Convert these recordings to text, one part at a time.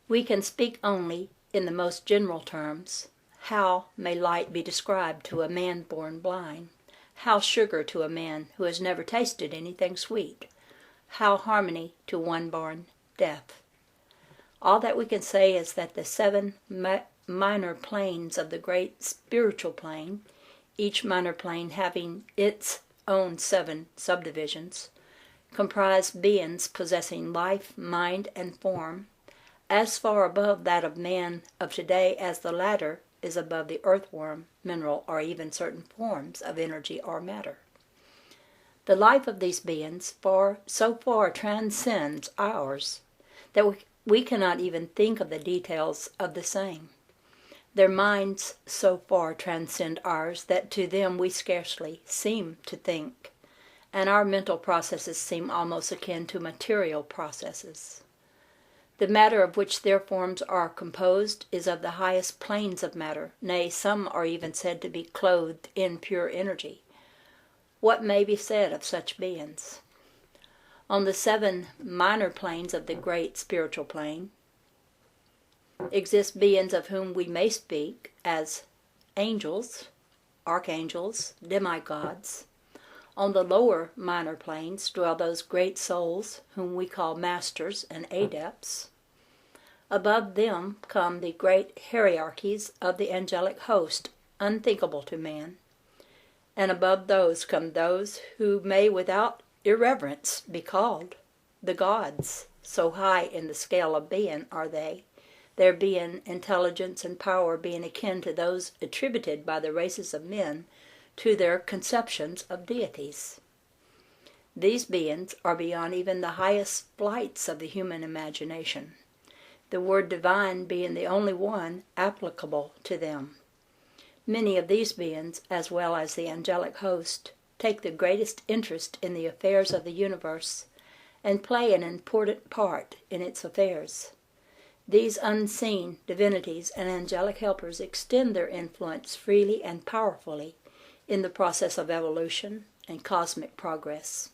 We can speak only in the most general terms. How may light be described to a man born blind? How sugar to a man who has never tasted anything sweet? How harmony to one born deaf? All that we can say is that the 7 minor planes of the great spiritual plane, each minor plane having its own 7 subdivisions, comprise beings possessing life, mind, and form, as far above that of man of today as the latter is above the earthworm, mineral, or even certain forms of energy or matter. The life of these beings so far transcends ours that we cannot even think of the details of the same. Their minds so far transcend ours that to them we scarcely seem to think, and our mental processes seem almost akin to material processes. The matter of which their forms are composed is of the highest planes of matter, nay, some are even said to be clothed in pure energy. What may be said of such beings? On the 7 minor planes of the great spiritual plane exist beings of whom we may speak as angels, archangels, demigods. On the lower minor planes dwell those great souls whom we call masters and adepts. Above them come the great hierarchies of the angelic host, unthinkable to man. And above those come those who may without irreverence be called the gods. So high in the scale of being are they, their being, intelligence, and power being akin to those attributed by the races of men to their conceptions of deities. These beings are beyond even the highest flights of the human imagination, the word divine being the only one applicable to them. Many of these beings, as well as the angelic host, take the greatest interest in the affairs of the universe and play an important part in its affairs. These unseen divinities and angelic helpers extend their influence freely and powerfully in the process of evolution and cosmic progress.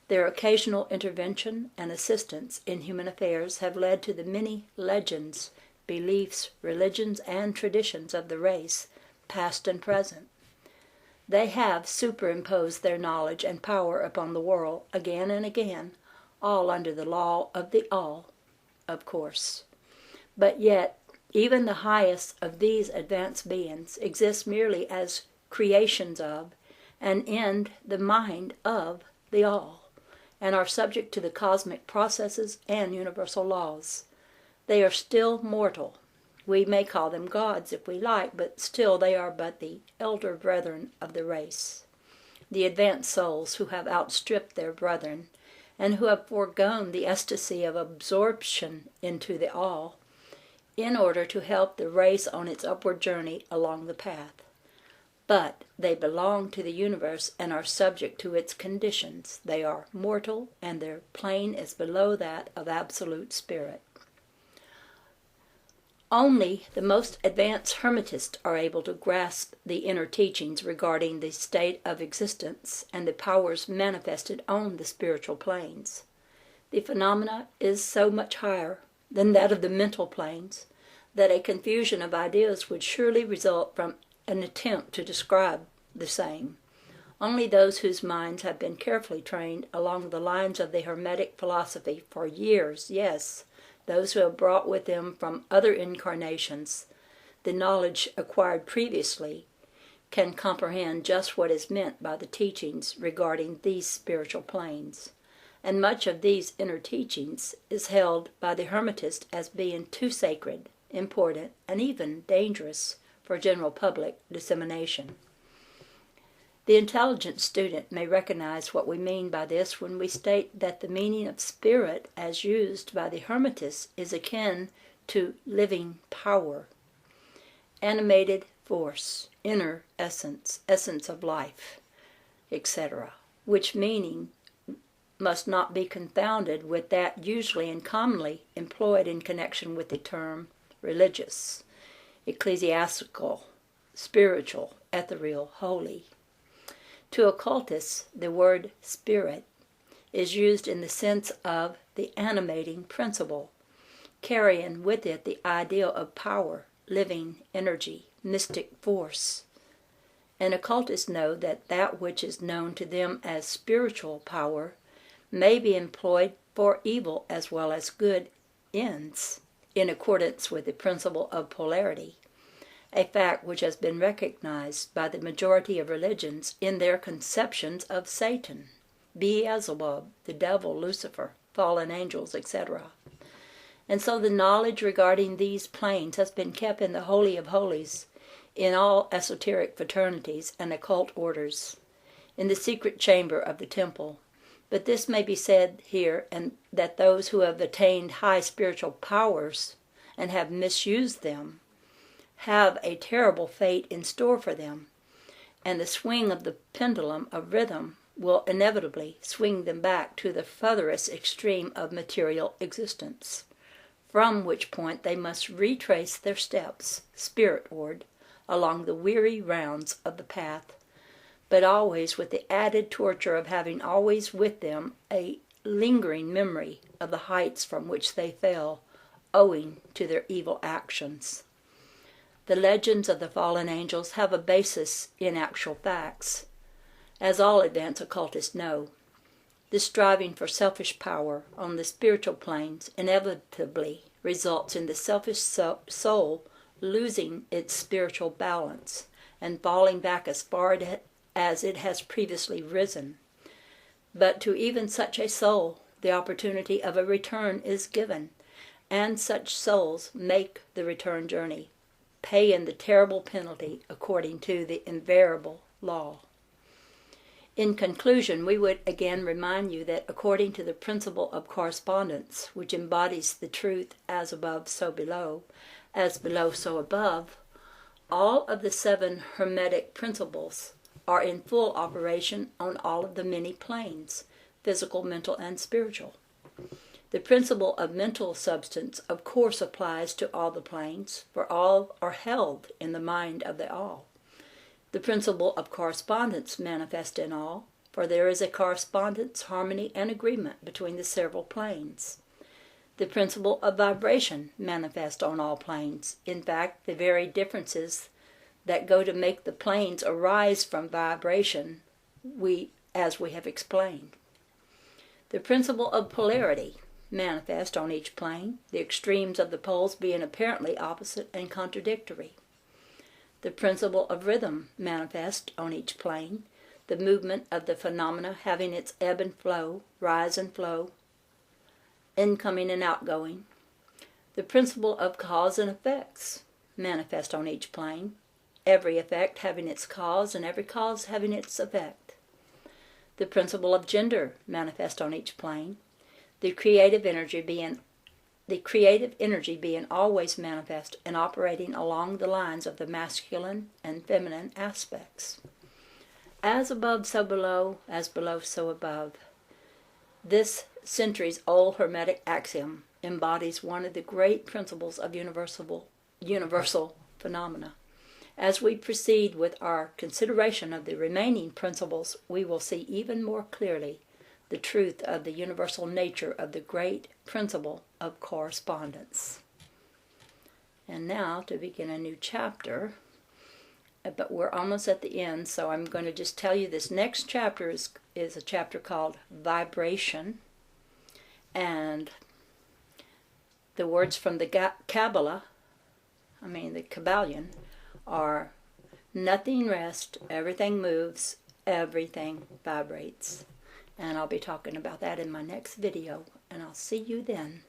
Their occasional intervention and assistance in human affairs have led to the many legends, beliefs, religions, and traditions of the race, past and present. They have superimposed their knowledge and power upon the world again and again, all under the law of the all, of course. But yet, even the highest of these advanced beings exist merely as creations of and in the mind of the all, and are subject to the cosmic processes and universal laws. They are still mortal. We may call them gods if we like, but still they are but the elder brethren of the race, the advanced souls who have outstripped their brethren, and who have foregone the ecstasy of absorption into the all, in order to help the race on its upward journey along the path. But they belong to the universe and are subject to its conditions. They are mortal, and their plane is below that of absolute spirit. Only the most advanced Hermetists are able to grasp the inner teachings regarding the state of existence and the powers manifested on the spiritual planes. The phenomena is so much higher than that of the mental planes that a confusion of ideas would surely result from an attempt to describe the same. Only those whose minds have been carefully trained along the lines of the Hermetic philosophy for years, yes, those who have brought with them from other incarnations the knowledge acquired previously, can comprehend just what is meant by the teachings regarding these spiritual planes. And much of these inner teachings is held by the Hermetist as being too sacred, important, and even dangerous for general public dissemination. The intelligent student may recognize what we mean by this when we state that the meaning of spirit as used by the Hermetists is akin to living power, animated force, inner essence, essence of life, etc., which meaning must not be confounded with that usually and commonly employed in connection with the term religious, ecclesiastical, spiritual, ethereal, holy. To occultists, the word spirit is used in the sense of the animating principle. carrying with it the ideal of power, living energy, mystic force. And occultists know that that which is known to them as spiritual power may be employed for evil as well as good ends, in accordance with the principle of polarity, a fact which has been recognized by the majority of religions in their conceptions of Satan, Beelzebub, the devil, Lucifer, fallen angels, etc. And so the knowledge regarding these planes has been kept in the Holy of Holies in all esoteric fraternities and occult orders, in the secret chamber of the temple. But this may be said here, and that those who have attained high spiritual powers and have misused them have a terrible fate in store for them, and the swing of the pendulum of rhythm will inevitably swing them back to the furthest extreme of material existence, from which point they must retrace their steps, spiritward, along the weary rounds of the path, but always with the added torture of having always with them a lingering memory of the heights from which they fell, owing to their evil actions. The legends of the fallen angels have a basis in actual facts, as all advanced occultists know. This striving for selfish power on the spiritual planes inevitably results in the selfish soul losing its spiritual balance and falling back as far as it has previously risen. But to even such a soul, the opportunity of a return is given, and such souls make the return journey, paying the terrible penalty according to the invariable law. In conclusion, we would again remind you that according to the principle of correspondence, which embodies the truth as above so below, as below so above, all of the 7 Hermetic principles are in full operation on all of the many planes, physical, mental, and spiritual. The principle of mental substance, of course, applies to all the planes, for all are held in the mind of the all. The principle of correspondence manifests in all, for there is a correspondence, harmony, and agreement between the several planes. The principle of vibration manifests on all planes. In fact, the very differences that go to make the planes arise from vibration, as we have explained. The principle of polarity manifests on each plane, the extremes of the poles being apparently opposite and contradictory. The principle of rhythm manifests on each plane, the movement of the phenomena having its ebb and flow, rise and flow, incoming and outgoing. The principle of cause and effects manifest on each plane, every effect having its cause and every cause having its effect. The principle of gender manifest on each plane, the creative energy being always manifest and operating along the lines of the masculine and feminine aspects. As above, so below, as below, so above. This centuries-old Hermetic axiom embodies one of the great principles of universal phenomena. As we proceed with our consideration of the remaining principles, we will see even more clearly the truth of the universal nature of the great principle of correspondence. And now to begin a new chapter, but we're almost at the end, so I'm going to just tell you this next chapter is a chapter called Vibration, and the words from the Kabbalah, the Kabalion, are nothing rests, everything moves, everything vibrates. And I'll be talking about that in my next video, and I'll see you then.